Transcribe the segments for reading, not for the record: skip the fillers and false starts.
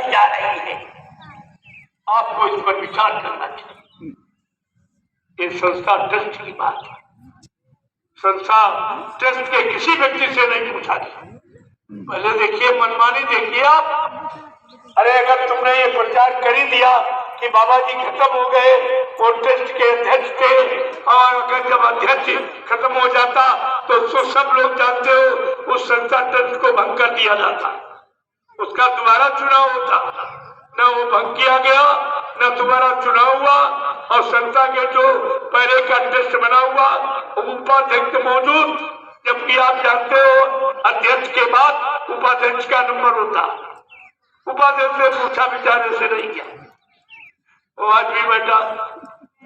बढ़ती जा रही है। आपको इस पर विचार करना चाहिए। ये संस्था ट्रस्ट की बात है। संस्था ट्रस्ट के किसी व्यक्ति से नहीं पूछा गया। पहले देखिए, मनमानी देखिए आप। अरे अगर तुमने ये प्रचार कर ही दिया कि बाबा जी खत्म हो गए, वो ट्रस्ट के अध्यक्ष थे, और अगर जब अध्यक्ष खत्म हो जाता तो उसको सब लोग जानते हो उस संस्था ट्रस्ट को भंग कर दिया जाता, उसका दोबारा चुनाव होता। न वो भंग किया गया, न दोबारा चुनाव हुआ, और संस्था के जो पहले का ट्रस्ट बना हुआ उपाध्यक्ष मौजूद, जबकि आप जानते हो अध्यक्ष के बाद उपाध्यक्ष का नंबर होता। उपाध्यक्ष से पूछा विचारने से नहीं किया। वो आज भी बैठा,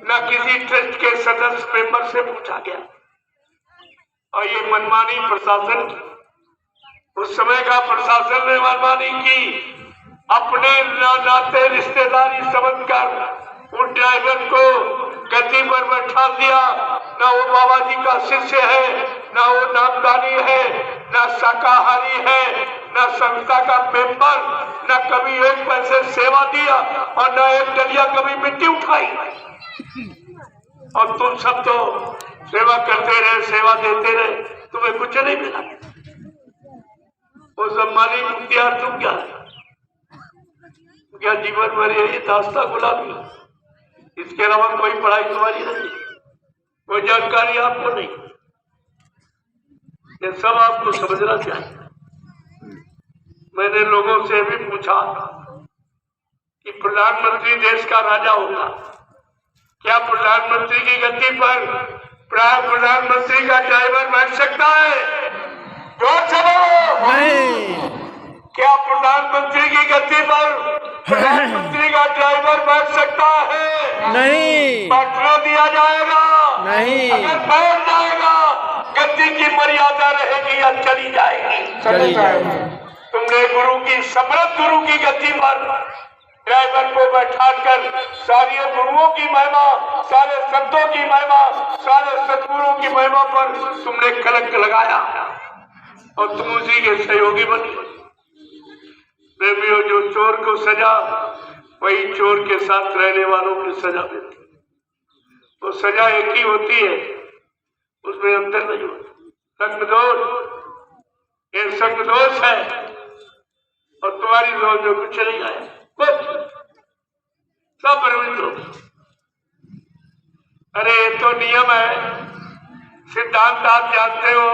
न किसी ट्रस्ट के सदस्य मेंबर से पूछा गया। और ये मनमानी प्रशासन, उस समय का प्रशासन ने मनमानी की। अपने नाते रिश्तेदारी समझकर उस ड्राइवर को गद्दी पर बैठा दिया। न वो बाबा जी का शिष्य है, न वो नामदानी है, न शाकाहारी है, न संस्था का मेंबर, न कभी एक पैसे सेवा दिया, और न एक डलिया कभी मिट्टी उठाई। और तुम सब तो सेवा करते रहे, सेवा देते रहे, तुम्हें कुछ नहीं मिला। वो सब माली मुख्तियार तुम क्या जीवन भर यही दास्ता गुलामी, इसके अलावा कोई पढ़ाई तुम्हारी नहीं, कोई जानकारी आपको नहीं। ये सब आपको समझना चाहिए। मैंने लोगों से भी पूछा कि प्रधानमंत्री देश का राजा होगा, क्या प्रधानमंत्री की गद्दी पर प्रधानमंत्री का ड्राइवर बैठ सकता है? जोर से बोलो। नहीं। क्या प्रधानमंत्री की गद्दी पर प्रधानमंत्री का ड्राइवर बैठ सकता है? नहीं। बैठने दिया जाएगा? नहीं। अगर बैठ जाएगा, गद्दी की मर्यादा रहेगी या चली जाएगी? चली जाएगी। तुमने गुरु की समृद्ध गुरु की गद्दी पर ड्राइवर को बैठाकर सारे गुरुओं की महिमा, सारे संतों की महिमा, सारे सदगुरुओं की महिमा पर तुमने कलंक लगाया और तुम उसी के सहयोगी बने। प्रेमियों, जो चोर को सजा, वही चोर के साथ रहने वालों की सजा देती। तो सजा एक ही होती है, उसमें अंतर नहीं होता। संगदोष, ये संगदोष है, और तुम्हारी दोष जो कुछ नहीं आया, कुछ सब प्रवृत्त हो। अरे ये तो नियम है, सिद्धांत आप जानते हो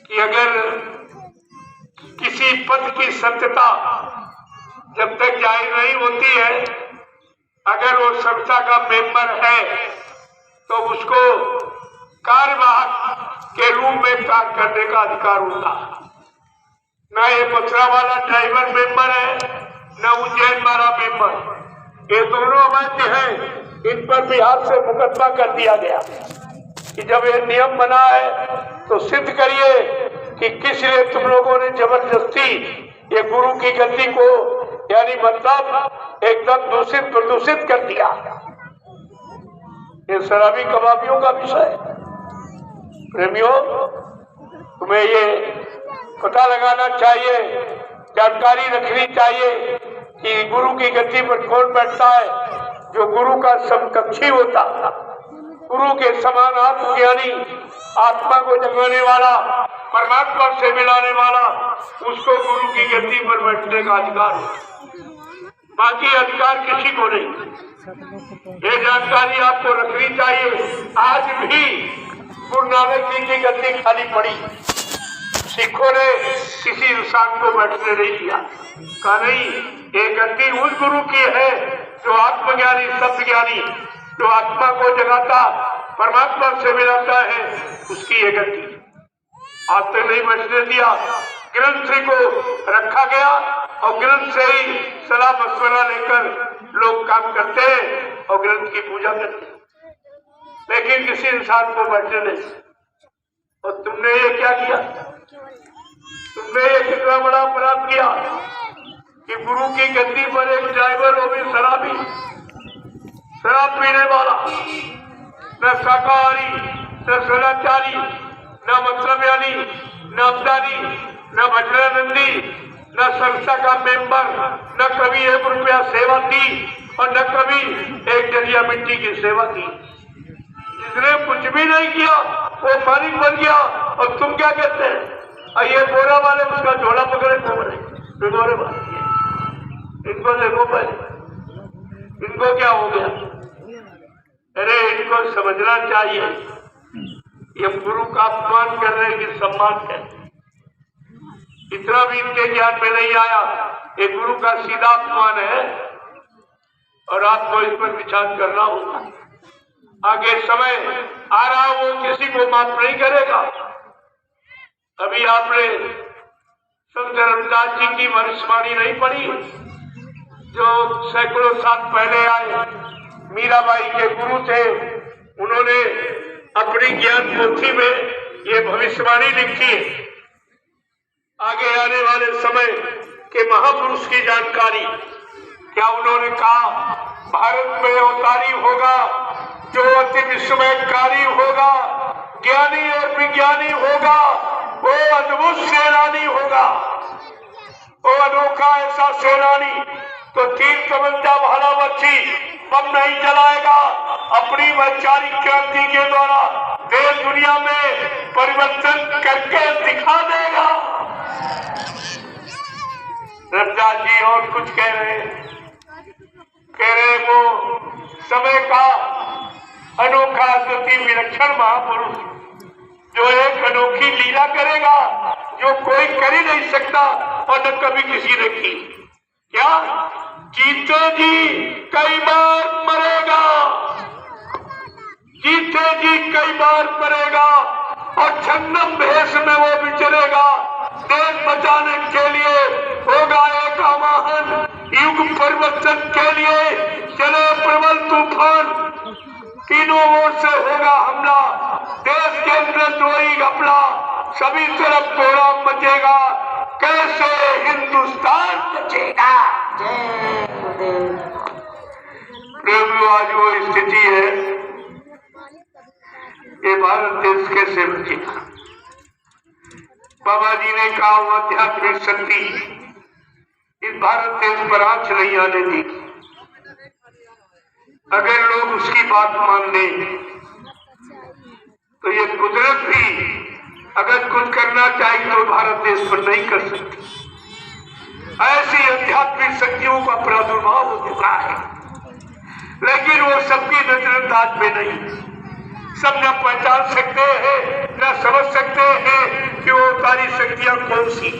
कि अगर किसी पद की सत्यता जब तक जाहिर नहीं होती है, अगर वो संस्था का मेंबर है तो उसको कार्यवाहक के रूप में कार्य करने का अधिकार होता है। न ये मथुरा वाला ड्राइवर मेंबर है, न उज्जैन वाला मेंबर, ये दोनों अवैध हैं। इन पर बिहार से मुकदमा कर दिया गया कि जब ये नियम बना है तो सिद्ध करिए कि किस लिए तुम लोगों ने जबरदस्ती ये गुरु की गद्दी को, यानी मतलब एकदम दूषित प्रदूषित कर दिया। ये शराबी कबाबियों का विषय है। प्रेमियों, तुम्हें ये पता लगाना चाहिए, जानकारी रखनी चाहिए कि गुरु की गद्दी पर कौन बैठता है। जो गुरु का समकक्षी होता, गुरु के समान आत्मज्ञानी, आत्मा को जगाने वाला, परमात्मा से मिलाने वाला, उसको गुरु की गद्दी पर बैठने का अधिकार है। बाकी अधिकार किसी को नहीं। ये जानकारी आपको रखनी चाहिए। आज भी गुरु नानक जी की गद्दी खाली पड़ी, सिखों ने किसी इंसान को बैठने नहीं दिया। कहा नहीं, ये गद्दी उस गुरु की है जो आत्मज्ञानी, सत्यज्ञानी, जो आत्मा को जगाता, परमात्मा से मिलाता है, उसकी ये गद्दी। आज तक नहीं बैठने दिया। ग्रंथ को रखा गया और ग्रंथ से ही सलाह मशवरा लेकर लोग काम करते हैं और ग्रंथ की पूजा करते हैं, लेकिन किसी इंसान को बैठने नहीं। और तुमने ये क्या किया? तुमने ये कितना बड़ा अपराध किया कि गुरु की गद्दी पर एक ड्राइवर, वो भी शराबी, शराब पीने वाला, न शाकाहारी, न सदाचारी, न मतलबयानी, न अब्दानी, न भजनानंदी, न संस्था का मेंबर, न कभी 1 रुपया सेवा दी और न कभी 1 डलिया मिट्टी की सेवा की। जिसने कुछ भी नहीं किया वो मालिक बन गया। और तुम क्या कहते हैं? और ये बोरा वाले उसका झोला पकड़े घूम रहे, भिगोरे वाले। इनको देखो पहले, इनको क्या हो गया? अरे इनको समझना चाहिए ये गुरु का अपमान कर रहे हैं कि सम्मान कर। इतना भी इनके ज्ञान में नहीं आया, ये गुरु का सीधा अपमान है और आपको इस पर विचार करना होगा। आगे समय आ रहा, वो किसी को माफ नहीं करेगा। अभी आपने संत रविदास जी की भविष्यवाणी नहीं पढ़ी, जो सैकड़ों साल पहले आए, मीराबाई के गुरु थे। उन्होंने अपनी ज्ञान पोथी में ये भविष्यवाणी लिखी है, आगे आने वाले समय के महापुरुष की जानकारी। क्या उन्होंने कहा? भारत में अवतारी होगा जो अति विस्मयकारी होगा, ज्ञानी और विज्ञानी होगा, वो अद्भुत सेनानी होगा, वो अनोखा ऐसा सेनानी तो 3 तमंचा भाला बच्ची बम नहीं जलाएगा, अपनी वैचारिक क्रांति के द्वारा देश दुनिया में परिवर्तन करके दिखा देगा। रविदास जी और कुछ कह रहे वो समय का अनोखा अद्वितीय विलक्षण महापुरुष जो एक अनोखी लीला करेगा जो कोई कर ही नहीं सकता और न कभी किसी ने की। क्या? जीते जी कई बार मरेगा, जीते जी कई बार मरेगा और छन्नम भेष में वो विचरेगा। देश बचाने के लिए होगा एक आवाहन, युग परिवर्तन के लिए चले प्रबल तूफान, तीनों ओर से होगा हमला, देश के अंदर द्रोही घपला, सभी तरफ कोहराम मचेगा, कैसे हिंदुस्तान बचेगा। आज वो स्थिति है, ये भारत देश कैसे बचेगा? बाबा जी ने कहा वो आध्यात्मिक शक्ति इस भारत देश पर आंच नहीं आने दी। अगर लोग उसकी बात मान लें तो ये कुदरत भी अगर कुछ करना चाहिए तो भारत देश पर नहीं कर सकती। ऐसी आध्यात्मिक शक्तियों का प्रादुर्भाव हो चुका है, लेकिन वो सबकी नजरअंदाज में नहीं। सब न पहचान सकते हैं न समझ सकते हैं कि वो सारी शक्तियां कौन सी,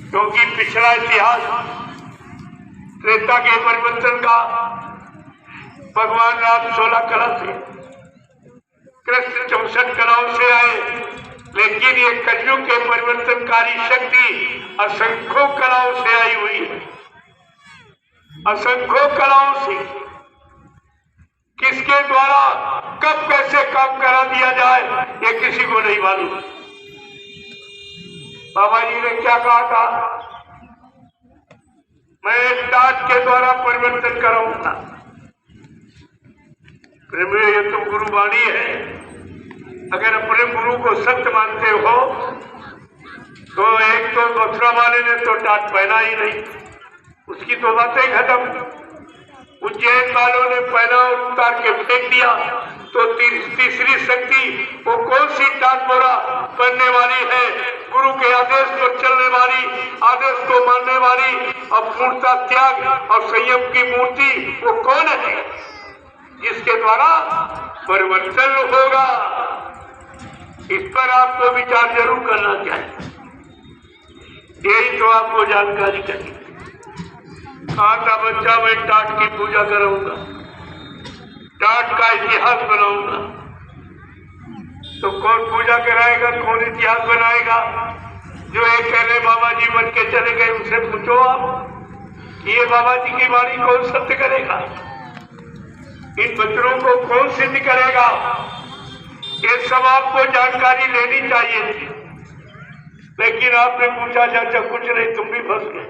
क्योंकि पिछला इतिहास त्रेता के परिवर्तन का भगवान राम 16 कला से, कृष्ण 64 कलाओं से आए, लेकिन ये कलयुग के परिवर्तनकारी शक्ति असंख्यों कलाओं से आई हुई है। असंख्यों कलाओं से किसके द्वारा कब कैसे काम करा दिया जाए ये किसी को नहीं मालूम। बाबा जी ने क्या कहा था? मैं टाट के द्वारा परिवर्तन कराऊंगा। प्रेमियों, ये तो गुरुवाणी है। अगर अपने गुरु को सत्य मानते हो तो एक तो मथुरा वाले ने तो टाट पहना ही नहीं, उसकी तो बातें खत्म। उज्जैन वालों ने पहना और उतार के फेंक दिया, तो तीसरी शक्ति वो कौन सी टाट मोरा पहनने वाली है? गुरु के आदेश पर चलने वाली, आदेश को मानने वाली और पूर्णता त्याग और संयम की मूर्ति वो कौन है जिसके द्वारा परिवर्तन होगा? इस पर आपको विचार जरूर करना चाहिए। यही तो आपको जानकारी चाहिए। कहा था बच्चा मैं टाट की पूजा करूंगा, टाट का इतिहास बनाऊंगा। तो कौन पूजा कराएगा, कौन इतिहास बनाएगा? जो एक कहने बाबा जी बन के चले गए उनसे पूछो आप कि ये बाबा जी की वाणी कौन सत्य करेगा? इन बच्चों को कौन सिद्ध करेगा? ये सब आपको जानकारी लेनी चाहिए थी, लेकिन आपने पूछा चाचा कुछ नहीं, तुम भी फंस गए,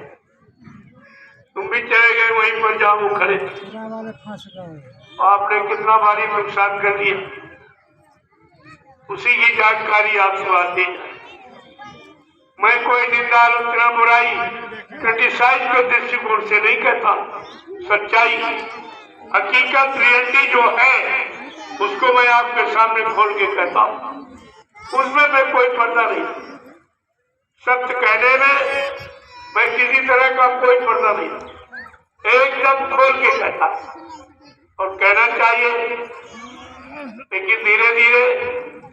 तुम भी चले गए वहीं पर जहां वो खड़े थे। आपने कितना भारी नुकसान कर दिया, उसी की जानकारी आपसे आती है। मैं कोई निंदा आलोचना बुराई क्रिटिसाइज के दृष्टिकोण से नहीं कहता। सच्चाई हकीकत रियलिटी जो है उसको मैं आपके सामने खोल के कहता हूँ, उसमें मैं कोई पर्दा नहीं। सत्य कहने में मैं किसी तरह का कोई पर्दा नहीं, एकदम खोल के कहता और कहना चाहिए। लेकिन धीरे धीरे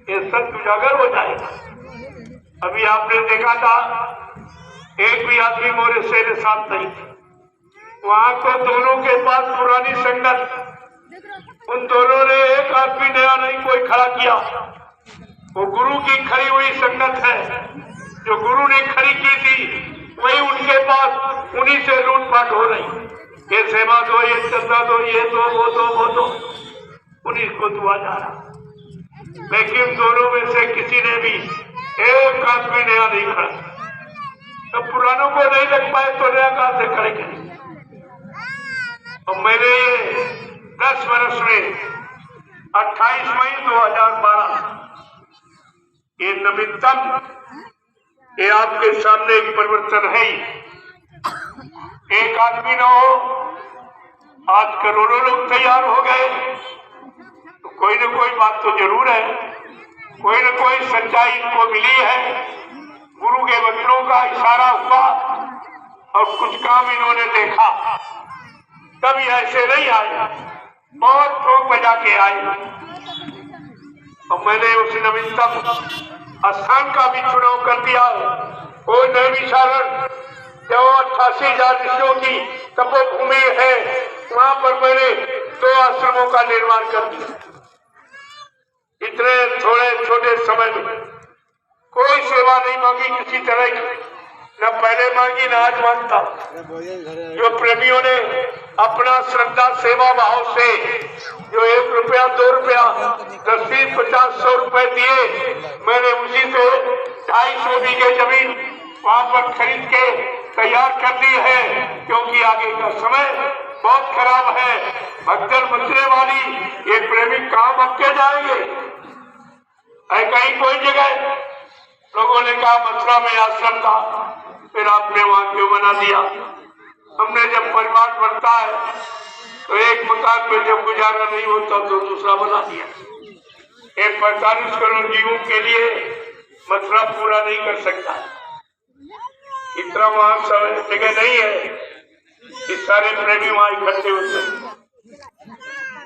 ये सत्य उजागर हो जाएगा। अभी आपने देखा था एक भी आदमी मोरे से साथ नहीं थे, वहां तो दोनों के पास पुरानी संगत, उन दोनों ने एक आदमी नया नहीं कोई खड़ा किया। वो गुरु की खड़ी हुई संगत है, जो गुरु ने खड़ी की थी वही उनके पास, उन्हीं से लूटपाट हो रही। ये सेवा दो, ये चंदा दो, ये दो, वो दो, वो दो, उन्हीं को दुआ जा रहा। लेकिन दोनों में से किसी ने भी एक आदमी नया नहीं खड़ा। तो पुरानों को नहीं लग पाए तो नया कहां से खड़े करें। और मैंने 10 वर्ष में 28 मई 2012 ये नवीनतम, ये आपके सामने एक परिवर्तन है। एक आदमी न हो, आज करोड़ों लोग तैयार हो गए, तो कोई न कोई बात तो जरूर है, कोई न कोई सच्चाई इनको मिली है। गुरु के वचनों का इशारा हुआ और कुछ काम इन्होंने देखा, तभी ऐसे नहीं आए, बहुत ठोक बजा के आए। और मैंने उस नवीनतम स्थान का भी चुनाव कर दिया। वो नैमिषारण जो 88,000 ऋषियों की तपोभूमि है, वहां पर मैंने 2 आश्रमों का निर्माण कर दिया। इतने थोड़े छोटे समय में कोई सेवा नहीं मांगी किसी तरह की, न पहले मांगी न आज मांगता। जो प्रेमियों ने अपना श्रद्धा सेवा भाव से जो 1 रुपया 2 रुपया 10, 20, 50, 100 रुपए दिए, मैंने उसी से 250 बीघे जमीन वहां पर खरीद के तैयार कर दी है। क्योंकि आगे का समय बहुत खराब है, भगदड़ मचने वाली। ये प्रेमी कहाँ मक्के जाएंगे? कहीं कोई जगह लोगों ने कहा मथुरा में आश्रम था, फिर आपने वहां क्यों बना दिया? हमने जब परिवार बढ़ता है तो एक मकान में जब गुजारा नहीं होता तो दूसरा बना दिया। एक 45 करोड़ जीवों के लिए मथुरा पूरा नहीं कर सकता, इतना वहां समय जगह नहीं है कि सारे प्रेमी वहां इकट्ठे होते,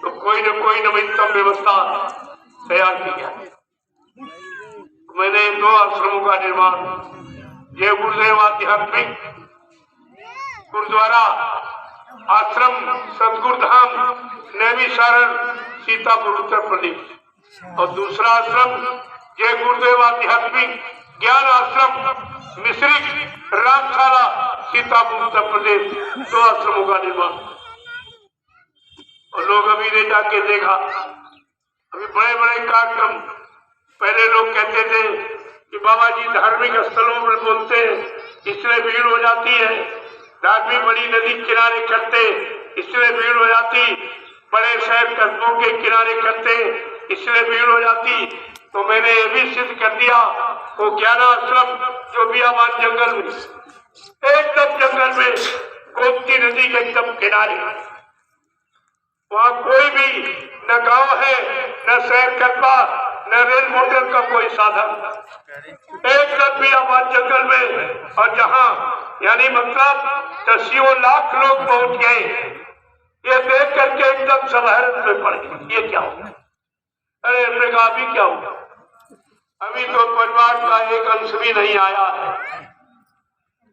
तो कोई न कोई नवीनतम व्यवस्था तैयार किया। मैंने 2 आश्रमों का निर्माण, ये गुरुदेव आध्यात्मिक गुरुद्वारा आश्रम सतगुरुधाम नैमिषारण सीतापुर उत्तर प्रदेश, और दूसरा आश्रम जय गुरुदेव आध्यात्मिक ज्ञान आश्रम मिश्रिक रामशाला सीतापुर उत्तर प्रदेश। 2 आश्रमों का निर्माण। और लोग अभी ने जाके देखा, अभी बड़े बड़े कार्यक्रम, पहले लोग कहते थे कि बाबा जी धार्मिक स्थलों में बोलते इसलिए भीड़ हो जाती है, धार्मिक बड़ी नदी किनारे करते इसलिए भीड़ हो जाती, बड़े शहर कस्बों के किनारे करते इसलिए भीड़ हो जाती। तो मैंने ये भी सिद्ध कर दिया, वो ज्ञानाश्रम जो बियाबान जंगल में, एकदम जंगल में, गोमती नदी के एकदम किनारे, वहाँ कोई भी न गांव है न शहर कस्बा न रेल मोटर का कोई साधन, एकदम बियाबान जंगल में। और जहाँ यानी मतलब 10 लाख लोग पहुंच गए, ये देख करके एकदम सब हैरत में पड़ गए, ये क्या होगा? अरे हमने कहा अभी क्या होगा? अभी तो परिवार का एक अंश भी नहीं आया है।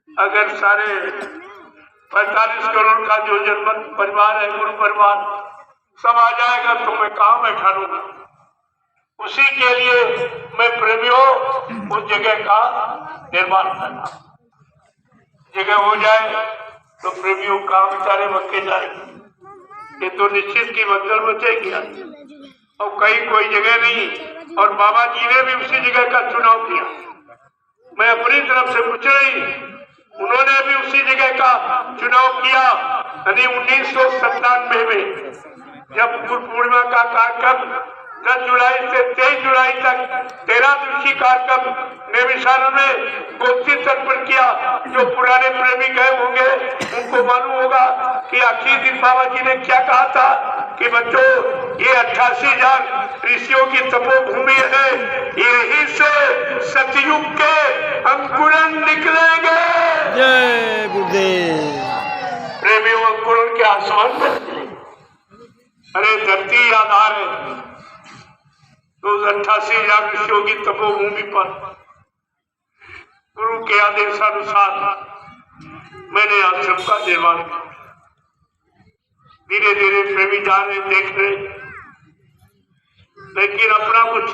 अगर सारे 45 करोड़ का जो जनमत परिवार है, गुरु परिवार सब आ जाएगा तो मैं कहाँ बैठा रहूंगा? उसी के लिए मैं प्रेमियों उस जगह का निर्माण करना, जगह हो जाए तो प्रेमियों का बेचारे मक्के जाएंगे, ये तो निश्चित की भगदड़ बचेगी। और कहीं कोई जगह नहीं, और बाबा जी ने भी उसी जगह का चुनाव किया। मैं अपनी तरफ से पूछ रही, उन्होंने भी उसी जगह का चुनाव किया। यानी 1997 में जब गुरु पूर्णिमा का कार्यक्रम 10 जुलाई से 23 जुलाई तक 13 दिवसीय कार्यक्रम नैमिषारण्य में गोष्ठी तर्पण किया। जो पुराने प्रेमी गए होंगे उनको मालूम होगा कि आखिरी दिन बाबा जी ने क्या कहा था कि बच्चों ये 88,000 ऋषियों की तपोभूमि है, यहीं से सतयुग के अंकुरन निकलेंगे। जय गुरुदेव। प्रेमियों अंकुरन के आसमान में, अरे धरती आधार है तो 88,000 ऋषियों की तपोभूमि पर गुरु के आदेशानुसार मैंने आश्रम का निर्माण किया। धीरे धीरे प्रेमी जा रहे, देख रहे, लेकिन अपना कुछ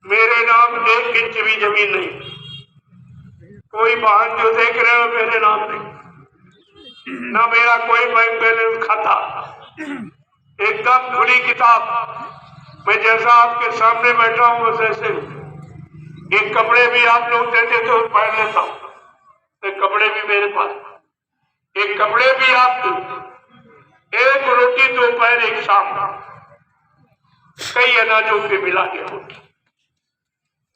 मेरे नाम 1 इंच भी जमीन नहीं। कोई वाहन जो देख रहे हो मेरे नाम नहीं, ना मेरा कोई बैंक बैलेंस खाता, एकदम खुली किताब। मैं जैसा आपके सामने बैठा हूँ वैसे एक कपड़े भी आप लोग देते तो पहन लेता हूँ, एक कपड़े भी मेरे पास, एक कपड़े भी आप दो, एक रोटी दोपहर एक शाम, कई अनाजों के मिला के होती,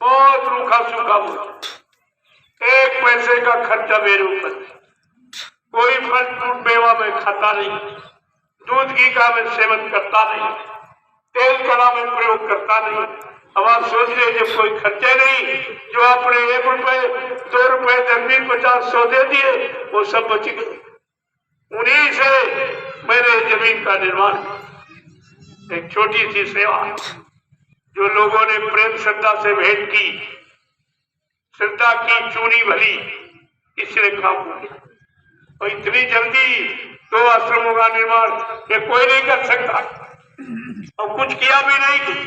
बहुत रूखा सूखा होता, 1 पैसे का खर्चा मेरे ऊपर, कोई फल फ्रूट मेवा में खाता नहीं, दूध घी का मैं सेवन करता नहीं, तेल कड़ा में प्रयोग करता नहीं। अब आप सोच रहे जब कोई खर्चे नहीं, जो आपने 1 रुपए 2 रुपए 10 50 100 दे दिए वो सब बच गए। उन्हीं से मैंने जमीन का निर्माण किया। एक छोटी सी सेवा जो लोगों ने प्रेम श्रद्धा से भेंट की, श्रद्धा की चूनी भली, इसलिए काम हो गया। और इतनी जल्दी 2 आश्रमों का निर्माण ये कोई नहीं कर सकता और कुछ किया भी नहीं।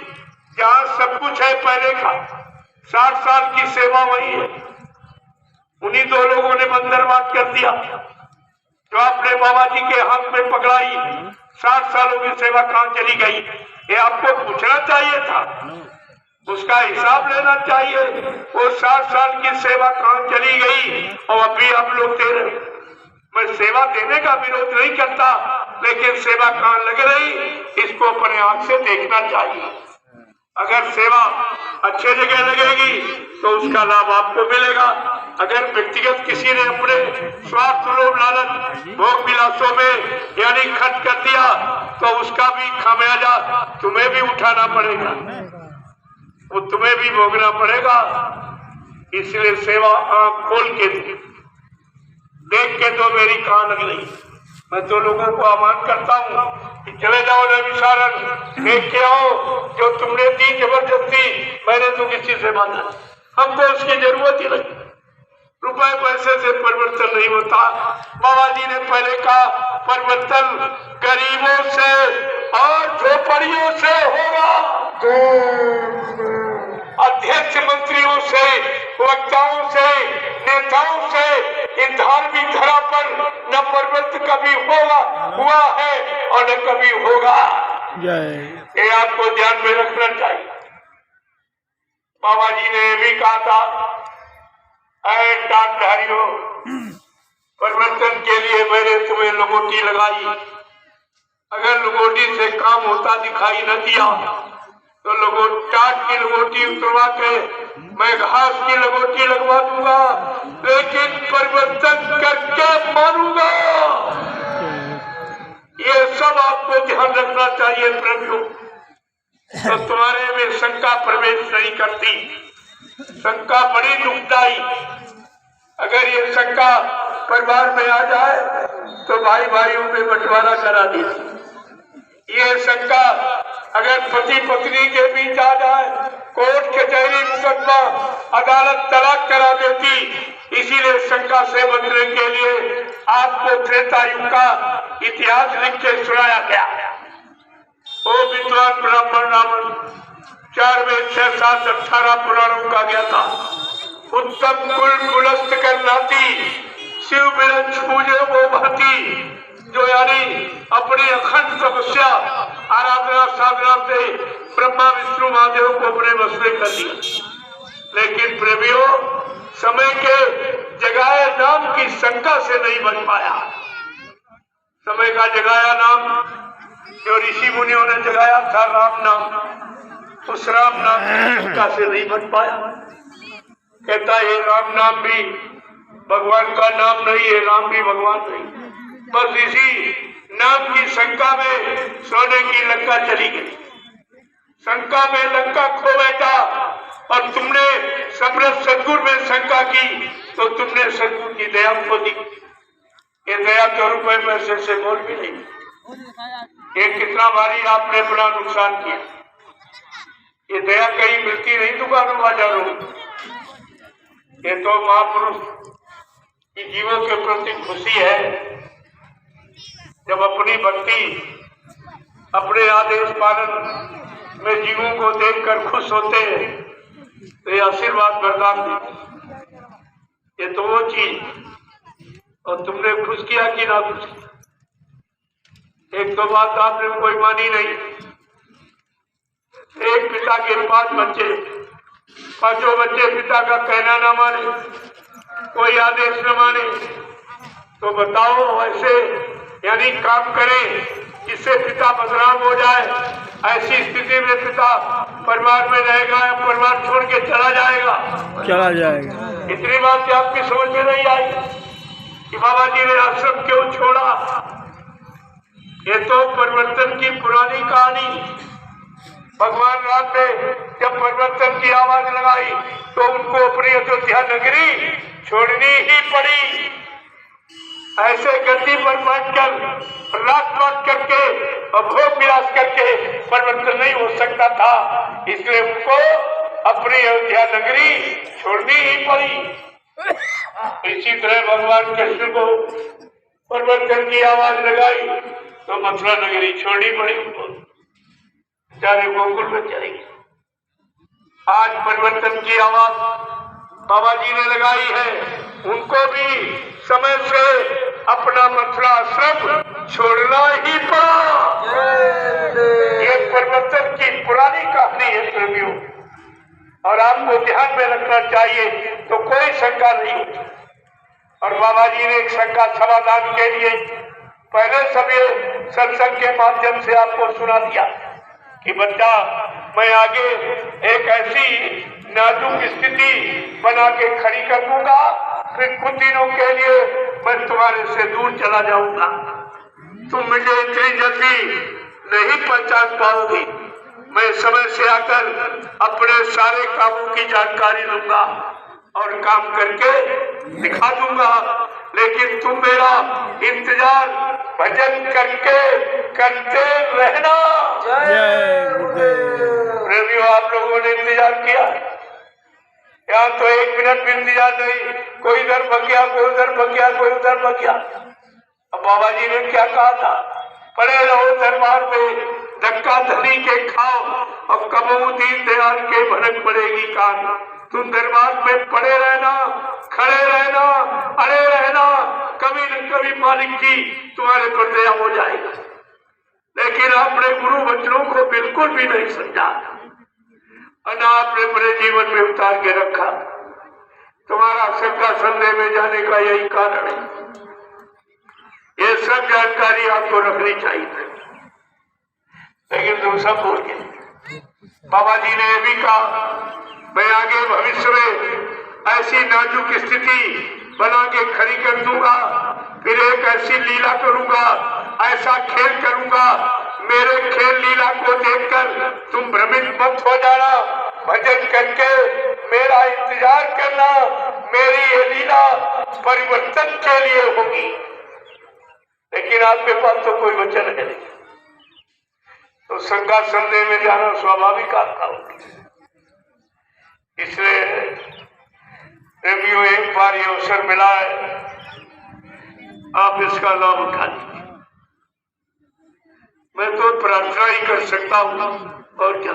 जहाँ सब कुछ है पहले का, 60 साल की सेवा वही है। उन्हीं 2 लोगों ने बंदरबाग कर दिया जो आपने बाबा जी के हाथ में पकड़ाई। 60 सालों की सेवा कहाँ चली गई, ये आपको पूछना चाहिए था, उसका हिसाब लेना चाहिए। वो 60 साल की सेवा कहाँ चली गई और अभी आप लोग दे रहे। मैं सेवा देने का विरोध नहीं करता, लेकिन सेवा कहाँ लग रही इसको अपने आंख से देखना चाहिए। अगर सेवा अच्छे जगह लगेगी तो उसका लाभ आपको मिलेगा। अगर व्यक्तिगत किसी ने अपने स्वार्थ लोभ लालच भोग विलासों में यानी खर्च कर दिया तो उसका भी खामियाजा तुम्हें भी उठाना पड़ेगा, वो तुम्हें भी भोगना पड़ेगा। इसलिए सेवा आंख खोल के देख के तो मेरी कान लग रही। मैं तो लोगों को आह्वान करता हूँ कि चले जाओ नैमिषारण्य, देख के आओ। जो तुमने दी जबरदस्ती, मैंने तो किसी से मांगा, हमको उसकी जरूरत ही नहीं। रुपए पैसे से परिवर्तन नहीं होता। बाबा जी ने पहले कहा परिवर्तन गरीबों से और झोपड़ियों से होगा, अध्यक्ष मंत्रियों से, वक्ताओं से, नेताओं से। इन धार्मिक धरा पर न परिवर्तन कभी हुआ है और न कभी होगा। ये आपको ध्यान में रखना चाहिए। बाबा जी ने भी कहा था, ऐ डाकधारियों, परिवर्तन के लिए मैंने तुम्हें लंगोटी लगाई, अगर लंगोटी से काम होता दिखाई न दिया तो टाट की लंगोटी उतरवा के मैं घास की लंगोटी लगवा दूंगा, लेकिन परिवर्तन करके मारूंगा। ये सब आपको ध्यान रखना चाहिए प्रेमियों। तो तुम्हारे में शंका प्रवेश नहीं करती, शंका बड़ी दुखदाई। अगर ये शंका परिवार में आ जाए तो भाई भाइयों में बंटवारा करा देती। ये शंका अगर पति पत्नी के बीच आ जाए, कोर्ट कचहरी मुकदमा अदालत तलाक करा देती। इसीलिए शंका से बचने के लिए आपको त्रेता युग का इतिहास लिख के सुनाया गया। ओ विद्वान ब्राह्मण रावण 4 वेद 6 7 18 पुराणों का गया था। उत्तम कुल कुलस्त करनाती, शिव बिरंज पूजे वो भाती, जो यानी अपनी अखंड तपस्या आराधना साधना से ब्रह्मा विष्णु महादेव को अपने वश में कर दिया। लेकिन प्रेमियों, समय के जगाए नाम की शंका से नहीं बच पाया। समय का जगाया नाम जो ऋषि मुनियों ने जगाया था राम नाम, उस राम नाम की शंका से नहीं बच पाया। कहता है राम नाम भी भगवान का नाम नहीं है, राम भी भगवान नहीं। बस इसी नाम की शंका में सोने की लंका चली गई। शंका में लंका खो बैठा और तुमने समरथ सदगुरु में शंका की तो तुमने सदगुरु की दया को दी। ये दया के रुपए में से मोल भी नहीं। ये कितना भारी आपने बड़ा नुकसान किया। ये दया कहीं मिलती नहीं दुकानों बाजारों में। ये तो महापुरुष की जीवों के प्रति खुशी है जब अपनी भक्ति अपने आदेश पालन में जीवों को देखकर खुश होते हैं तो ये आशीर्वाद वरदान देते। ये तो वो चीज और तुमने खुश किया कि ना खुश किया। एक तो बात आपने कोई मानी नहीं। एक पिता के 5 बच्चे, 5 बच्चे पिता का कहना ना माने, कोई आदेश न माने तो बताओ ऐसे यानी काम करें जिससे पिता बदनाम हो जाए। ऐसी स्थिति में पिता परिवार में रहेगा या परिवार छोड़ के चला जाएगा। इतनी बात आपकी समझ में नहीं आई कि बाबा जी ने आश्रम क्यों छोड़ा। ये तो परिवर्तन की पुरानी कहानी। भगवान राम ने जब परिवर्तन की आवाज लगाई तो उनको अपनी अयोध्या नगरी छोड़नी ही पड़ी। ऐसे गद्दी पर बैठकर रात बात करके और भोग विलास करके परिवर्तन नहीं हो सकता था, इसलिए उनको अपनी अयोध्या नगरी छोड़नी ही पड़ी। इसी तरह भगवान कृष्ण को परिवर्तन की आवाज लगाई तो मथुरा नगरी छोड़नी पड़ी उनको, बेचारे गोकुल में चले गए। आज परिवर्तन की आवाज बाबा जी ने लगाई है, उनको भी समय से अपना मथुरा आश्रम छोड़ना ही पड़ा। ये परिवर्तन की पुरानी कहानी है प्रेमियों, और आपको ध्यान में रखना चाहिए तो कोई शंका नहीं होती। और बाबा जी ने एक शंका समाधान के लिए पहले सभी सत्संग के माध्यम से आपको सुना दिया कि बच्चा मैं आगे एक ऐसी नाजुक स्थिति बना के खड़ी कर दूंगा, फिर कुछ दिनों के लिए मैं तुम्हारे से दूर चला जाऊंगा। तुम मुझे इतनी जल्दी नहीं पहचान पाओगी। मैं समय से आकर अपने सारे कामों की जानकारी लूंगा और काम करके दिखा दूंगा, लेकिन तुम मेरा इंतजार भजन करके करते रहना। प्रेमियों, आप लोगों ने इंतजार किया, यहाँ तो 1 मिनट भी इंतजार नहीं। कोई इधर भग गया, कोई उधर भग गया, कोई उधर भग गया। अब बाबा जी ने क्या कहा था, पड़े रहो दरबार में, धक्का धनी के खाओ और कबहू दीन दयाल के भनक पड़ेगी कान। तुम दरबार में पड़े रहना, खड़े रहना, अड़े रहना, कभी न कभी मालिक की तुम्हारे पर दया हो जाएगा। लेकिन आपने गुरु वचनों को बिल्कुल भी नहीं समझा और ना आपने अपने जीवन में उतार के रखा। तुम्हारा शंका संदेह में जाने का यही कारण है। ये सब जानकारी आपको रखनी चाहिए, लेकिन तुम सब भूल गए। बाबा जी ने भी कहा मैं आगे भविष्य में ऐसी नाजुक स्थिति बना के खड़ी कर दूंगा, फिर एक ऐसी लीला करूंगा, ऐसा खेल करूंगा, मेरे खेल लीला को देखकर तुम भ्रमित मत हो जाना। भजन करके मेरा इंतजार करना, मेरी ये लीला परिवर्तन के लिए होगी। लेकिन आपके पास तो कोई वचन है नहीं, तो शंका संदेह में जाना स्वाभाविक आपका होगा। इसलिए प्रेमियों, एक बार ये अवसर मिला है, आप इसका लाभ उठा लीजिए। मैं तो प्रार्थना ही कर सकता हूँ और क्या।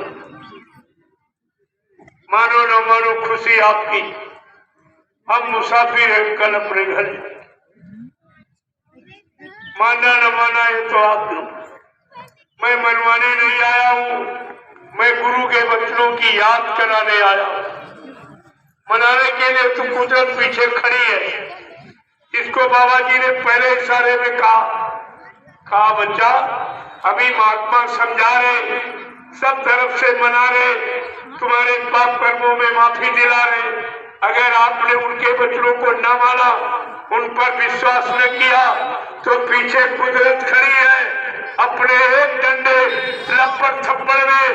मानो न मानो खुशी आपकी, हम मुसाफिर हैं कल अपने घर। माना न माना ये तो आप लोग, मैं मनवाने नहीं आया हूँ, मैं गुरु के वचनों की याद कराने आया हूँ। मनाने के लिए तो कुदरत पीछे खड़ी है। इसको बाबा जी ने पहले इशारे में कहा बच्चा अभी महात्मा समझा रहे, सब तरफ से मना रहे, तुम्हारे पाप कर्मों में माफी दिला रहे। अगर आपने उनके वचनों को न माना, उन पर विश्वास न किया, तो पीछे कुदरत खड़ी है, अपने एक डंडे लपड़ थप्पड़ में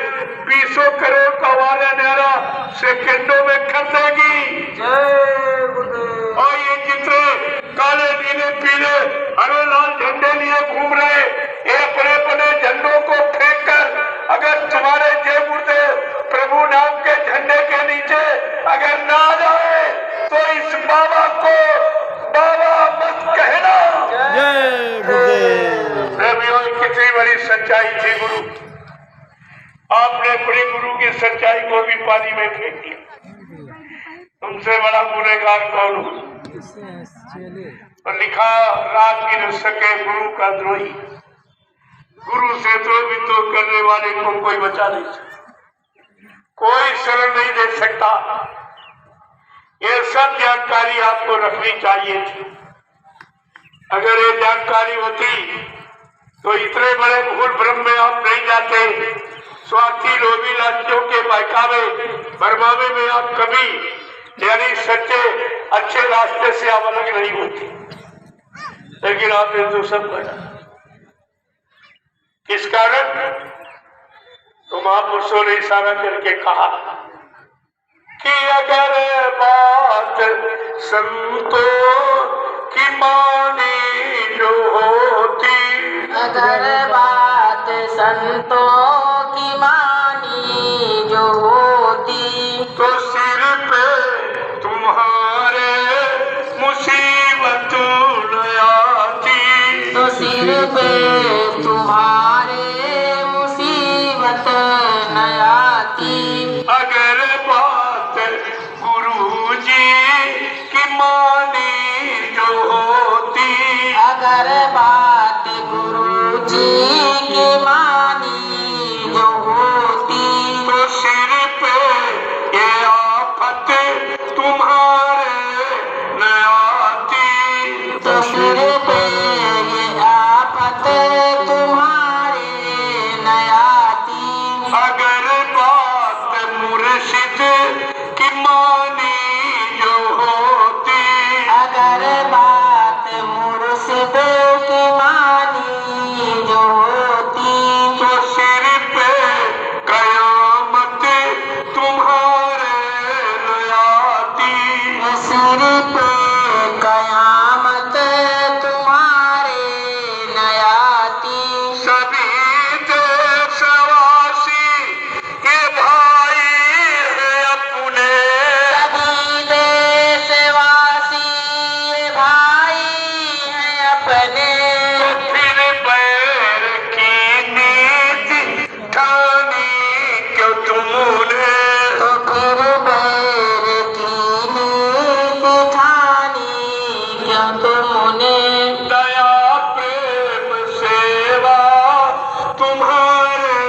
20 करोड़ का वाला न्यारा सेकंडों में कर देगी। और ये जितने काले नीले पीले हरे लाल झंडे लिए घूम रहे, ये अपने अपने झंडों को फेंक कर अगर तुम्हारे जय गुरुदेव प्रभु नाम के झंडे के नीचे अगर ना जाए, तो इस बाबा को बाबा मत कहना। जय गुरुदेव। प्रेमियों, कितनी बड़ी सच्चाई थी गुरु। आपने अपने गुरु की सच्चाई को भी पानी में फेंक दिया। तुमसे बड़ा गुनहगार कौन हो? तो लिखा, रात की न सके गुरु का द्रोही, गुरु से तो करने वाले को कोई बचा नहीं सकता, कोई शरण नहीं दे सकता। ये सब जानकारी आपको रखनी चाहिए थी। अगर ये जानकारी होती तो इतने बड़े भूल भ्रम में आप नहीं जाते। स्वार्थी लोभी लालचियों के बहकावे भरमावे में आप कभी यानी सच्चे अच्छे रास्ते से आप अलग नहीं होते। लेकिन आपने तो सब बना। किस कारण? तो महापुरुषों ने इशारा करके कहा कि अगर बात संतों की मानी जो होती, अगर बात संतों की मानी जो होती, तो सिर पे तुम्हारे मुसीबत न आती, तो सिर पे तुम्हारे मुसीबत न आती। अगर बात गुरुजी की मानी जो होती, अगर बात गुरुजी की मानी जो होती, तो सिर पे ये आफत तुम्हारे न आती, तो सिर पे ये आफत तुम्हारे न आती। अगर बात मुर्शिद की मानी जो होती, अगर बात मुर्शिद की मानी जो होती, तो सिर पे कयामत तुम्हारे न आती, सिर पे कयामत तुम्हारे न आती। सभी देशवासी ये भाई है अपने, सभी देशवासी भाई हैं अपने, फिर बैर की नीति ठानी क्यों तुमने, तो फिर बैर की नीति ठानी क्यों तुमने। दया प्रेम सेवा तुम्हारे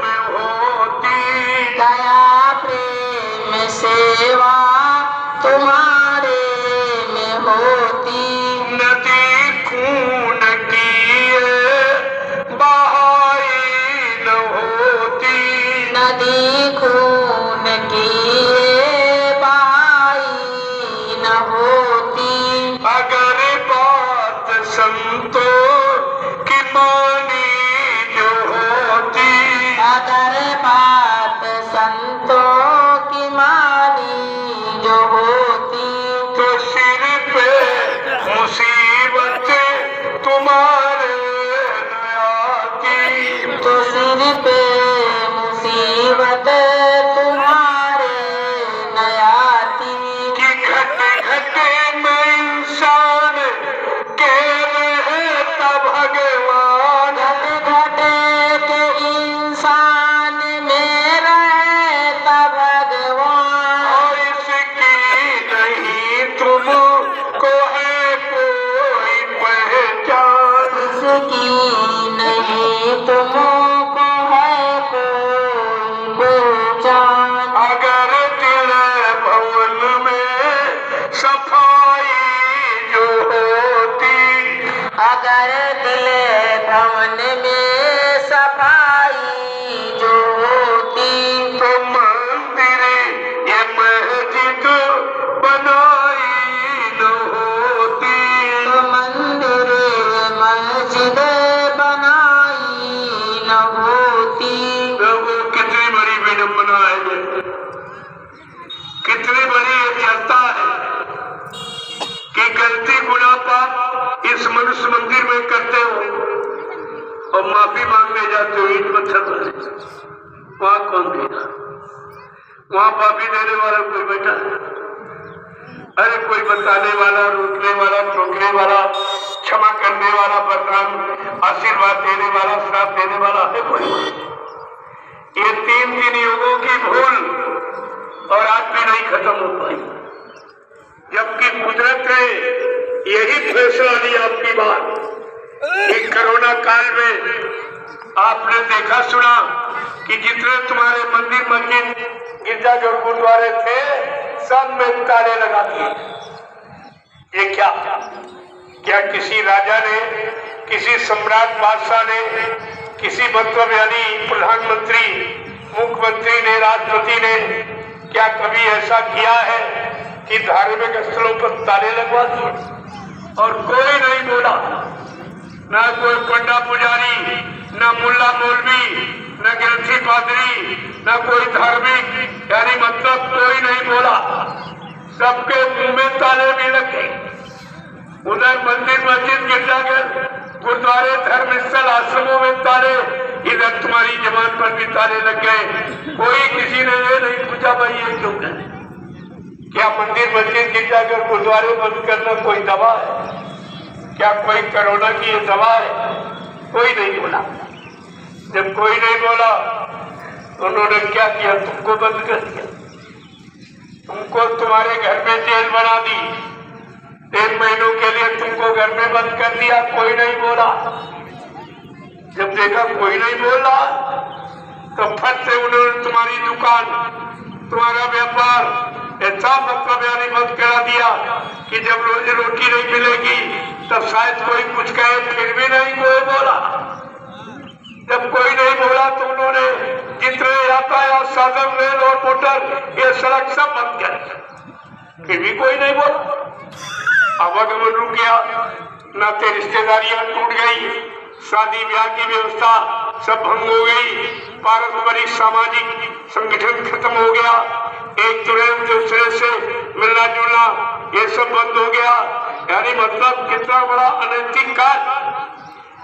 में होती, दया प्रेम सेवा तुम्हारे में होती, नदी खून की बहाई न होती, नदी खून की बहाई न होती। अगर बात संतों की मानी जो होती, अगर बात संतों की मानी जो होती, तो सिर पे मुसीबत तुम्हारे न आती, तो सिर पे मुसीबत तुम्हारे न आती। कि घट घट में इंसान के रहता भगवान, घट घट के इंसान में रहता भगवान, और इसकी नहीं तुमको है कोई पहचान, इसकी नहीं तुमको है कोई पहचान। अगर दिल भवन में सफाई जो होती, अगर दिल भवन में सफाई जो कौन देगा? वहां माफी देने वाला कोई बैठा है? अरे कोई बताने वाला, रोकने वाला, टोकने वाला, क्षमा करने वाला, वरदान आशीर्वाद देने वाला, श्राप देने वाला है कोई? ये 3 युगों की भूल और आज भी नहीं खत्म हो पाई, जबकि कुदरत ने यही फैसला लिया आपकी बात कि कोरोना काल में आपने देखा सुना कि जितने तुम्हारे मंदिर, मस्जिद, गिरजाघर, गुरुद्वारे थे, सब में ताले लगा दिए। ये क्या किसी राजा ने, किसी सम्राट बादशाह ने, किसी मतलब यानी प्रधानमंत्री, मुख्यमंत्री ने, राष्ट्रपति ने क्या कभी ऐसा किया है कि धार्मिक स्थलों पर ताले लगवा दिए? और कोई नहीं बोला, ना कोई पंडा पुजारी, ना मुल्ला मौलवी, ना ग्रंथी पादरी, ना कोई धार्मिक यानी मतलब कोई नहीं बोला। सबके मुंह में ताले भी लग गए। उधर मंदिर, मस्जिद, गिरजाघर, गुरुद्वारे, धर्मस्थल, आश्रमों में ताले, इधर तुम्हारी जबान पर भी ताले लग गए। कोई किसी ने ये नहीं पूछा भाई ये क्यों करे? क्या मंदिर, मस्जिद, गिरजाघर, गुरुद्वारे बंद करना कोई दवा है? क्या कोई कोरोना की ये दवा है? कोई नहीं बोला। जब कोई नहीं बोला तो उन्होंने क्या किया? तुमको बंद कर दिया। तुमको तुम्हारे घर में जेल बना दी। 3 महीनों के लिए तुमको घर में बंद कर दिया। कोई नहीं बोला। जब देखा कोई नहीं बोला तो फट से उन्होंने तुम्हारी दुकान, तुम्हारा व्यापार ऐसा मतलब यानी बंद करा दिया कि जब रोजी रोटी नहीं मिलेगी तब शायद कोई कुछ कहे, फिर भी नहीं कोई बोला। जब कोई नहीं बोला तो उन्होंने जितने यातायात साधन, रेल और मोटर, ये सड़क सब बंद कर दिया। फिर भी कोई नहीं बोला। आवागमन रुक गया, नाते रिश्तेदारियां टूट गई, शादी ब्याह की व्यवस्था सब भंग हो गई, पारस्परिक सामाजिक संगठन खत्म हो गया, एक दूसरे से मिलना जुलना ये सब बंद हो गया। यानी मतलब कितना बड़ा अनैतिक काल।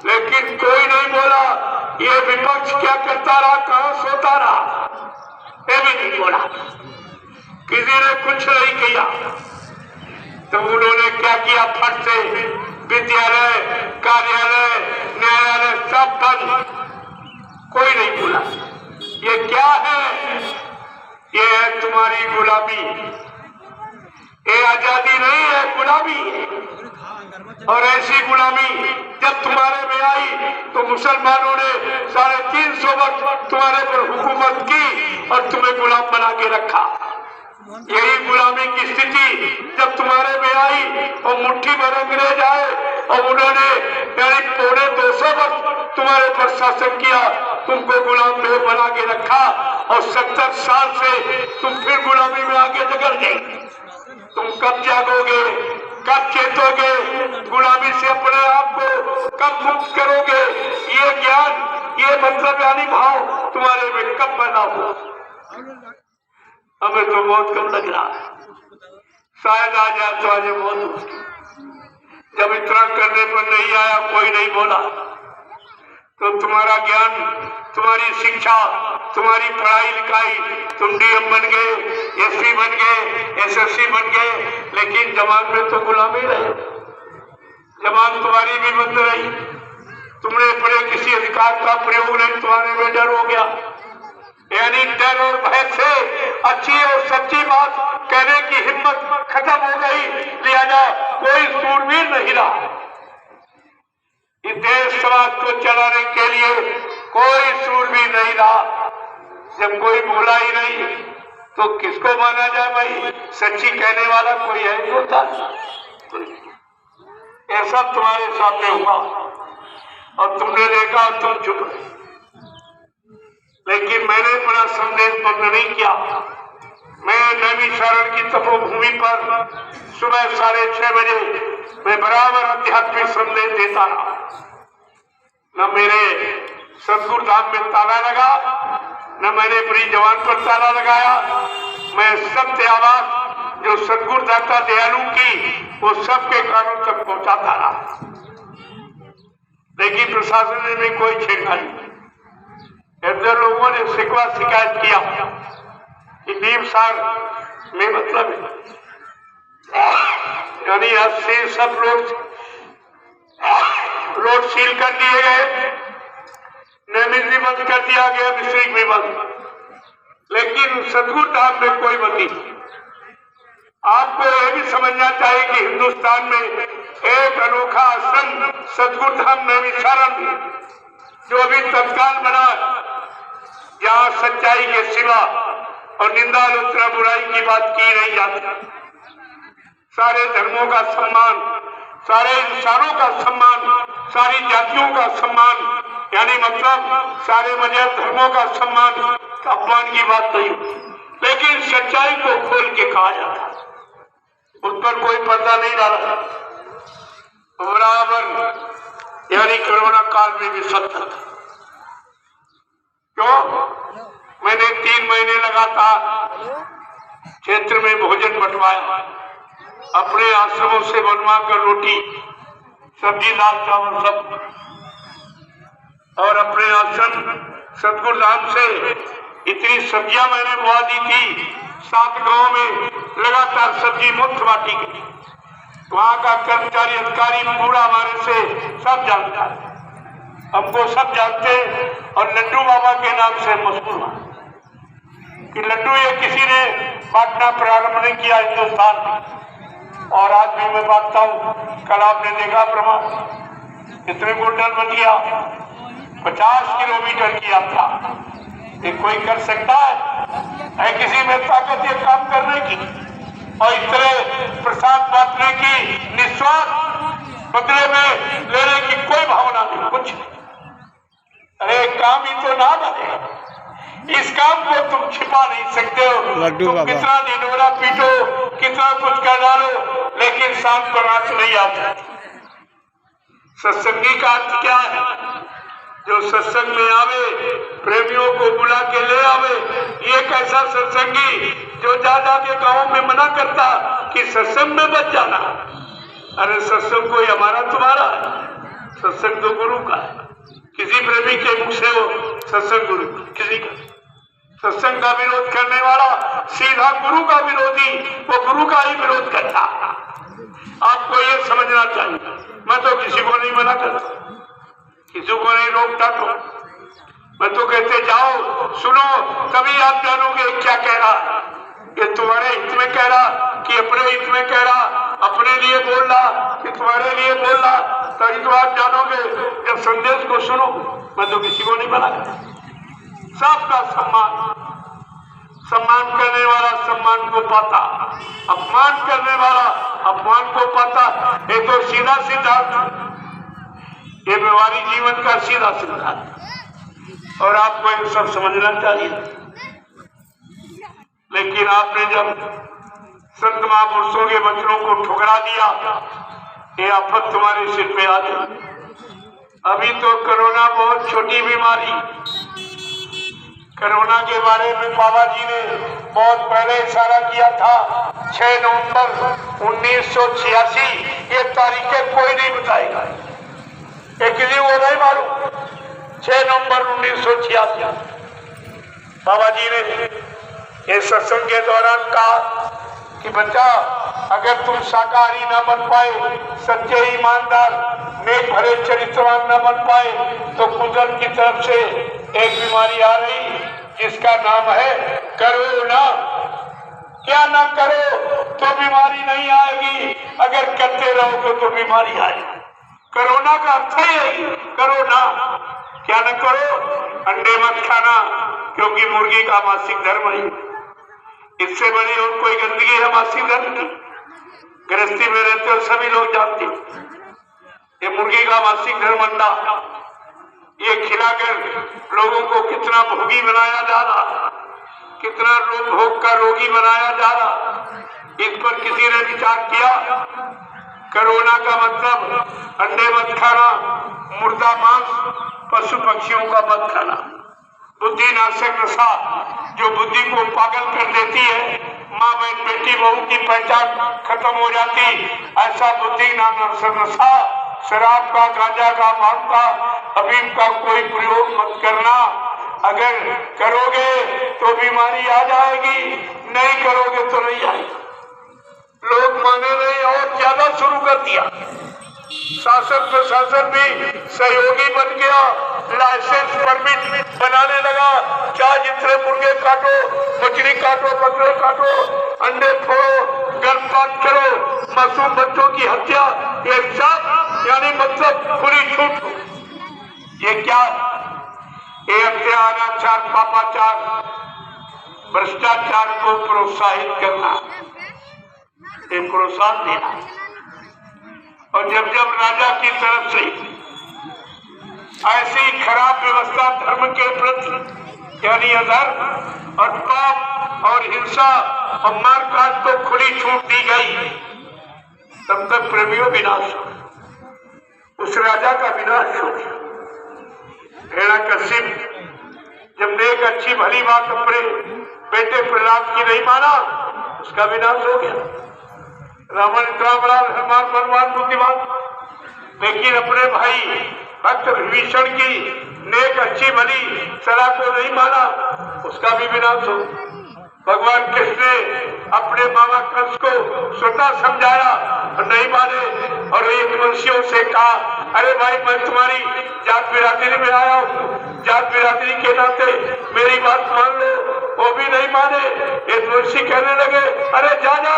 लेकिन कोई नहीं बोला। ये विपक्ष क्या करता रहा, कहां सोता रहा, ये भी नहीं बोला। किसी ने कुछ नहीं किया। तो उन्होंने क्या किया? फट से विद्यालय, कार्यालय, न्यायालय सब बंद। कोई नहीं बोला। ये क्या है? ये है तुम्हारी गुलामी। ये आजादी नहीं है, गुलामी है। और ऐसी गुलामी जब तुम्हारे में आई तो मुसलमानों ने 350 वर्ष तुम्हारे पर हुकूमत की और तुम्हें गुलाम बना के रखा। यही गुलामी की स्थिति जब तुम्हारे में आई और मुट्ठी भर अंग्रेज आए और उन्होंने यानी 250 वर्ष तुम्हारे पर शासन किया, तुमको गुलाम में बना के रखा और 70 साल से तुम फिर गुलामी में आगे जगड़ गए। तुम कब जागोगे, कब चेतोगे, गुलामी से अपने आप को कब मुक्त करोगे? ये ज्ञान, ये मतलब यानी भाव तुम्हारे में कब पैदा हो? हमें तो बहुत कम लग रहा है। शायद आ जाए तो आज बहुत मुश्किल। जब इतना करने पर नहीं आया, कोई नहीं बोला, तो तुम्हारा ज्ञान, तुम्हारी शिक्षा, तुम्हारी पढ़ाई लिखाई, तुम डीएम बन गए, एसपी बन गए, एसएससी बन गए, लेकिन जमात में तो गुलामी रहे। जमात तुम्हारी भी बंद रही। तुमने अपने किसी अधिकार का प्रयोग नहीं, तुम्हारे में डर हो गया। यानी डर और भय से अच्छी और सच्ची बात कहने की हिम्मत खत्म हो गई। लिहाजा कोई सूरवीर नहीं रहा। इस देश समाज को चलाने के लिए कोई सूरवीर नहीं रहा। जब कोई बोला ही नहीं तो किसको माना जाए? भाई सच्ची कहने वाला कोई है नहीं होता। ये सब तुम्हारे सामने हुआ और तुमने देखा, तुम चुप रहे। लेकिन मैंने अपना संदेश बंद नहीं किया। मैं नैमिषारण्य की तपोभूमि पर सुबह 6:30 बजे मैं बराबर आध्यात्मिक संदेश देता रहा। न मेरे सदगुरु धाम में ताला लगा, न मैंने अपनी जवान पर ताला लगाया। मैं सत्य आवाज जो सदगुरु दाता दयालु की, वो सबके कानों तक पहुंचाता रहा। लेकिन प्रशासन ने कोई छेड़खानी। ऐसे लोगों ने शिकवा शिकायत किया कि नीम सार में मतलब यानी आज से सब रोड सील कर दिए गए, नियमित भी बंद कर दिया गया, मिश्रिक भी बंद, लेकिन सतगुरु धाम में कोई बंदी। आपको यह भी समझना चाहिए कि हिंदुस्तान में एक अनोखा आश्रम सतगुरु धाम नैमिषारण्य जो अभी तत्काल बना, जहाँ सच्चाई के सिवा और निंदा आलोचना बुराई की बात की नहीं जाती। सारे धर्मों का सम्मान, सारे इंसानों का सम्मान, सारी जातियों का सम्मान, यानी मतलब सारे मजहब धर्मों का सम्मान, अपमान की बात नहीं, लेकिन सच्चाई को खोल के कहा जाता, उस पर कोई पर्दा नहीं डाला। बराबर यानी कोरोना काल में भी सत्य था। क्यों? मैंने 3 महीने लगातार क्षेत्र में भोजन बंटवाया, अपने आश्रमों से बनवा कर रोटी सब्जी दाल चावल सब, और अपने आश्रम सतगुरु धाम से इतनी सब्जियां मैंने बुआ दी थी। 7 गांव में लगातार सब्जी मुफ्त बांटी गई। वहां का कर्मचारी अधिकारी पूरा हमारे से सब जानता है, हमको सब जानते, और लड्डू बाबा के नाम से मशहूर हुआ कि लड्डू ये किसी ने बांटना प्रारंभ नहीं किया हिंदुस्तान में, और आज भी मैं बांटता हूँ। कल आपने देखा प्रमाण, कितने कुंटल बन गया, 50 किलोमीटर की यात्रा। ये कोई कर सकता है किसी में ताकत ये काम करने की और इतने प्रसाद बांटने की, निस्वार्थ बदले में लेने की कोई भावना नहीं, कुछ। अरे काम ही तो ना बने, इस काम को तुम छिपा नहीं सकते हो। तुम कितना निनोरा पीटो, कितना कुछ कर डालो, लेकिन शांत बरात नहीं आता। सत्संगी का अर्थ क्या है? जो सत्संग में आवे, प्रेमियों को बुला के ले आवे। ये कैसा सत्संगी जो जा के गांव में मना करता कि सत्संग में बच जाना। अरे सत्संग कोई हमारा तुम्हारा है, सत्संग तो गुरु का है। किसी प्रेमी के मुख से हो सत्संग गुरु किसी का। सत्संग का विरोध करने वाला सीधा गुरु का विरोधी, वो गुरु का ही विरोध करता। आपको ये समझना चाहिए। मैं तो किसी को नहीं मना करता, किसी को नहीं रोकता, तो मैं तो कहते जाओ सुनो, तभी आप जानोगे क्या कह रहा। ये तुम्हारे हित में कह रहा कि अपने हित में कह रहा, अपने लिए बोल रहा कि तुम्हारे लिए बोल रहा, तभी तो आप जानोगे जब संदेश को सुनो। मैं तो किसी को नहीं मना करता। सबका सम्मान करने वाला सम्मान को पाता, अपमान करने वाला अपमान को पाता। ये तो सीधा सिद्धांत, ये व्यवहारिक जीवन का सीधा सिद्धांत, और आपको ये सब समझना चाहिए। लेकिन आपने जब संत महापुरुषों के वचनों को ठुकरा दिया, ये आफत तुम्हारे सिर पे आ गई। अभी तो कोरोना बहुत छोटी बीमारी, कोरोना के बारे में बाबा जी ने बहुत पहले इशारा किया था। 6 नवंबर 1986 ये तारीखें कोई नहीं बताएगा, ये किसी को नहीं मालूम। 6 नवंबर 1986 बाबा जी ने ये सत्संग के दौरान कहा कि बच्चा, अगर तुम शाकाहारी न बन पाए, सच्चे ईमानदार नेक भरे चरित्रवान न बन पाए, तो कुदरत की तरफ से एक बीमारी आ रही जिसका नाम है कोरोना। क्या ना करो तो बीमारी नहीं आएगी, अगर करते रहोगे तो बीमारी आएगी। कोरोना का अर्थ है करो ना, क्या न करो। अंडे मत खाना, क्योंकि मुर्गी का मासिक धर्म है। इससे बड़ी और कोई गंदगी है मासिक धर्म की? गृहस्थी में रहते हो सभी लोग जानते हैं, ये मुर्गी का मासिक धर्म अंडा, ये खिलाकर लोगों को कितना भोगी बनाया जा रहा, कितना भोग का रोगी बनाया जा रहा। इस पर किसी ने विचार किया? कोरोना का मतलब अंडे मत खाना, मुर्दा मांस, पशु पक्षियों का मत खाना। बुद्धि नाशक नशा जो बुद्धि को पागल कर देती है, माँ बहन बेटी बहू की पहचान खत्म हो जाती, ऐसा बुद्धि नाशक नशा शराब का, गांजा का, भांग का, अफीम का कोई प्रयोग मत करना। अगर करोगे तो बीमारी आ जाएगी, नहीं करोगे तो नहीं आएगी। लोग माने नहीं और ज्यादा शुरू कर दिया। शासन प्रशासन भी सहयोगी बन गया, लाइसेंस परमिट बनाने लगा। चाहे जितने मुर्गे काटो, मछली काटो, बकरे काटो, अंडे फोड़ो, गर्भपात करो, मासूम बच्चों की हत्या, ये सब यानी मतलब खुली छूट। ये क्या? ये अत्याचार, पापाचार, भ्रष्टाचार को प्रोत्साहित करना, ये प्रोत्साहन देना। और जब जब राजा की तरफ से ऐसी खराब व्यवस्था धर्म के प्रति यानी अधर्म और पाप और हिंसा और मारकाट को खुली छूट दी गई, तब तक प्रेमियों विनाश हो, उस राजा का विनाश हो गया। हिरण्यकशिप जब नेक अच्छी भली बात अपने बेटे प्रहलाद की नहीं माना, उसका विनाश हो गया। रावण इतना बड़ा धर्मात्मा बलवान बुद्धिमान, लेकिन अपने भाई भक्त विभीषण की नेक अच्छी भली सलाह को नहीं माना, उसका भी विनाश हो। भगवान कृष्ण ने अपने मामा कंस को स्वतः समझाया और नहीं माने, और एक वंशियों से कहा, अरे भाई मैं तुम्हारी जात बिरादरी में आया हूँ, जात बिरादरी के नाते मेरी बात मान लो, वो भी नहीं माने। एक वंशी कहने लगे, अरे जा जा,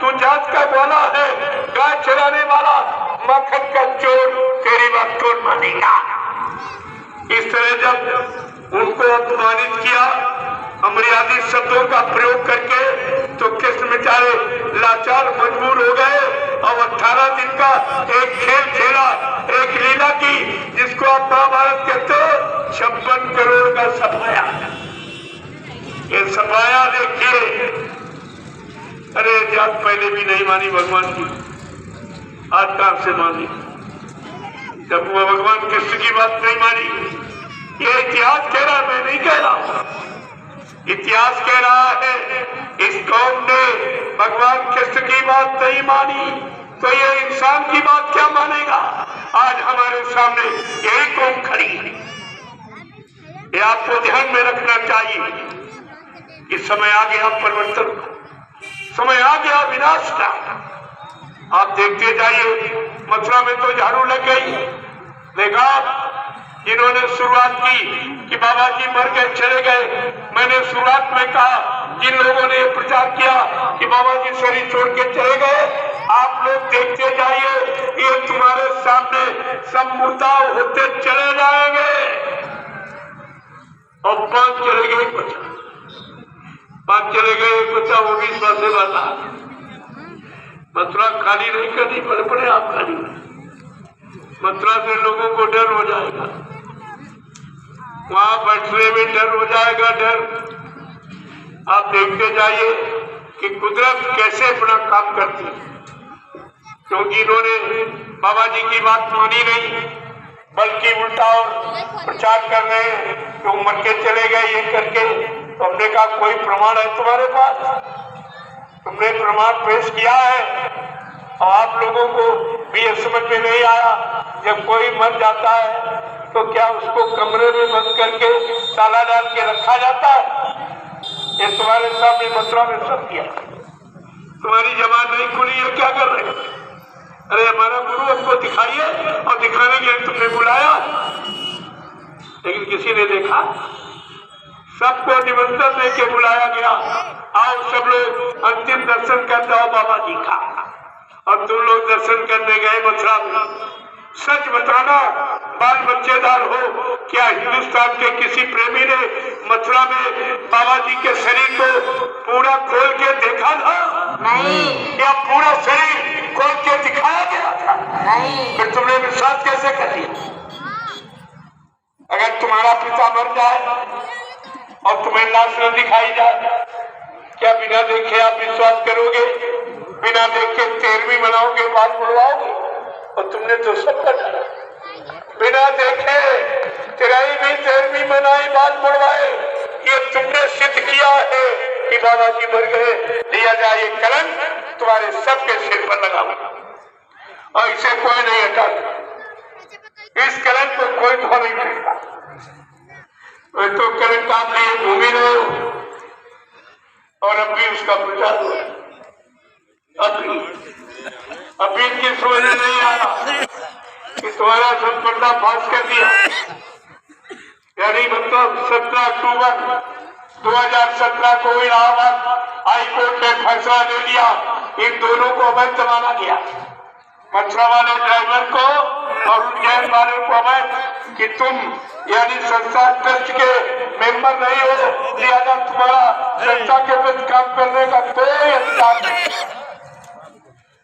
तू जात का ग्वाला है, गाय चराने वाला, मक्खन का चोर, तेरी बात कौन मानेगा। इस तरह जब उनको अपमानित किया अमर्यादित शब्दों का प्रयोग करके, तो कृष्ण बेचारे लाचार मजबूर हो गए और 18 दिन का एक खेल खेला, एक लीला की, जिसको आप महाभारत कहते हो 56 करोड़ का सफाया। ये सफाया देखिए। अरे जात पहले भी नहीं मानी भगवान की, आज कहां से मानी जब वो भगवान कृष्ण की बात नहीं मानी। ये इतिहास कह रहा है, मैं नहीं कह रहा, इतिहास कह रहा है। इस कौम ने भगवान कृष्ण की बात नहीं मानी, तो ये इंसान की बात क्या मानेगा। आज हमारे सामने यही कौम खड़ी है। ये आपको ध्यान में रखना चाहिए कि समय आ गया परिवर्तन का, समय आ गया विनाश का। आप देखते जाइए, मथुरा में तो झाड़ू लग गई। देखा जिन्होंने शुरुआत की कि बाबा जी मर गए चले गए, मैंने शुरुआत में कहा, जिन लोगों ने प्रचार किया कि बाबा जी शरीर छोड़ के चले गए, आप लोग देखते जाइए, ये तुम्हारे सामने सब मुर्दा होते चले जाएंगे। और 5 चले गए, 5 चले गए, बचा वो भी स्वास्थ्य वाला। मथुरा खाली नहीं करनी पड़े आप खाली, मथुरा से लोगों को डर हो जाएगा, वहां बैठने में डर हो जाएगा, डर। आप देखते जाइए कि कुदरत कैसे अपना काम करती है, क्योंकि इन्होंने बाबा जी की बात मानी नहीं, बल्कि उल्टा और प्रचार कर रहे हैं कि मर के चले गए ये करके। तो हमने कहा कोई प्रमाण है तुम्हारे पास, तुमने प्रमाण पेश किया है। और आप लोगों को भी ये समझ में नहीं आया, जब कोई मर जाता है तो क्या उसको कमरे में बंद करके ताला डाल के रखा जाता है। ये तुम्हारे सामने मथुरा में सब किया, तुम्हारी जबान नहीं खुली है, क्या कर रहे हो। अरे हमारा गुरु हमको दिखाइए, और दिखाने के लिए तुमने बुलाया, लेकिन किसी ने देखा। सबको निमंत्रण देके बुलाया गया, आओ सब लोग अंतिम दर्शन कर जाओ बाबा जी का। और तुम लोग दर्शन करने गए मथुरा में। सच बताना, बाल बच्चेदार हो, क्या हिंदुस्तान के किसी प्रेमी ने मथुरा में बाबा जी के शरीर को पूरा खोल के देखा था? नहीं। या पूरा शरीर खोल के दिखाया गया था? नहीं। फिर तुमने विश्वास कैसे कर लिया? अगर तुम्हारा पिता मर जाए और तुम्हें लाश न दिखाई जाए, क्या बिना देखे आप विश्वास करोगे? बिना देखे 13वीं मनाओगे, बाल मुड़वाओगे? और तुमने तो सब डाला, बिना देखे 13वीं मनाई, बाल मुड़वाए। ये तुमने सिद्ध किया है कि बाबा जी मर गए। लिया जाए ये कलंक तुम्हारे सबके सिर पर लगा, और इसे कोई नहीं हटा। इस कलंक को कोई धो नहीं करेगा। वे तो करंट आप लिए घूम ही रहे हो और अब भी उसका प्रचार हो रहा है। अभी इनकी समझ में नहीं आ रहा कि तुम्हारा सब पर्दाफाश कर दिया। यानी मतलब 17 अक्टूबर 2017 को इलाहाबाद हाई कोर्ट ने फैसला ले लिया, इन दोनों को अवैध माना गया, मथुरा वाले ड्राइवर को और उज्जैन वाले को अवैध, कि तुम यानी संस्था ट्रस्ट के मेंबर नहीं हो, लिहाजा तुम्हारा संस्था के प्रति काम करने का कोई अधिकार नहीं।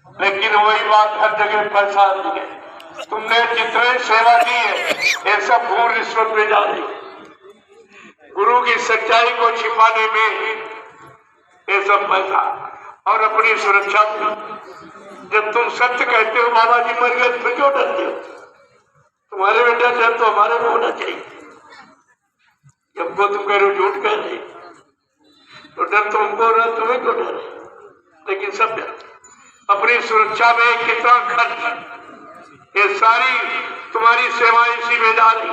लेकिन वही बात हर जगह पैसा दी है। तुमने जितने सेवा दी है ये सब भूल रिश्वत में जा रही। गुरु की सच्चाई को छिपाने में ये सब पैसा और अपनी सुरक्षा में। जब तुम सत्य कहते हो बाबा जी मर गए फिर क्यों डरते हो? तुम्हारे में डर तो हमारे में होना चाहिए। जब को तुम कह रहे हो झूठ कह रहे तो डर तो हमको रहा, तुम्हें क्यों डर? लेकिन सब डर अपनी सुरक्षा में कितना खर्च, ये सारी तुम्हारी सेवाएं इसी में जा रही।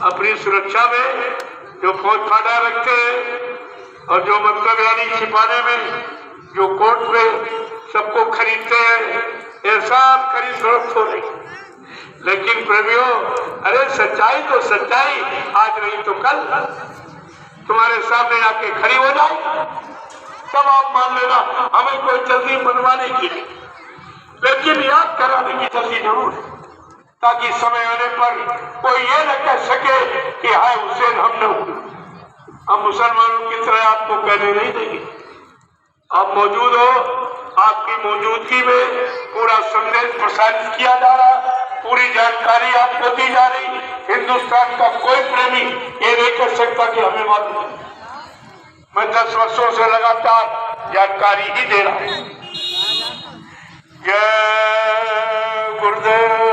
अपनी सुरक्षा में जो फौज फाड़ा रखते हैं और जो मतलब यानी छिपाने में जो कोर्ट में सबको खरीदते हैं, ये सब खरीद फरोख्त हो रही। लेकिन प्रेमियों, अरे सच्चाई तो सच्चाई आज नहीं तो कल तुम्हारे सामने आके खड़ी हो जाए, तब आप मान लेना हमें कोई जल्दी मनवाने की नहीं, लेकिन याद कराने की जल्दी जरूर है, ताकि समय आने पर कोई ये न कह सके कि हाय हुसैन हम न हुए। हम मुसलमानों की तरह आपको कहने नहीं देंगे। आप मौजूद हो, आपकी मौजूदगी में पूरा संदेश प्रसारित किया जा रहा, पूरी जानकारी आपको दी जा रही। हिंदुस्तान का कोई प्रेमी ये नहीं कर सकता कि हमें मालूम है। मैं 10 वर्षों से लगातार जानकारी ही दे रहा हूं। जय गुरुदेव।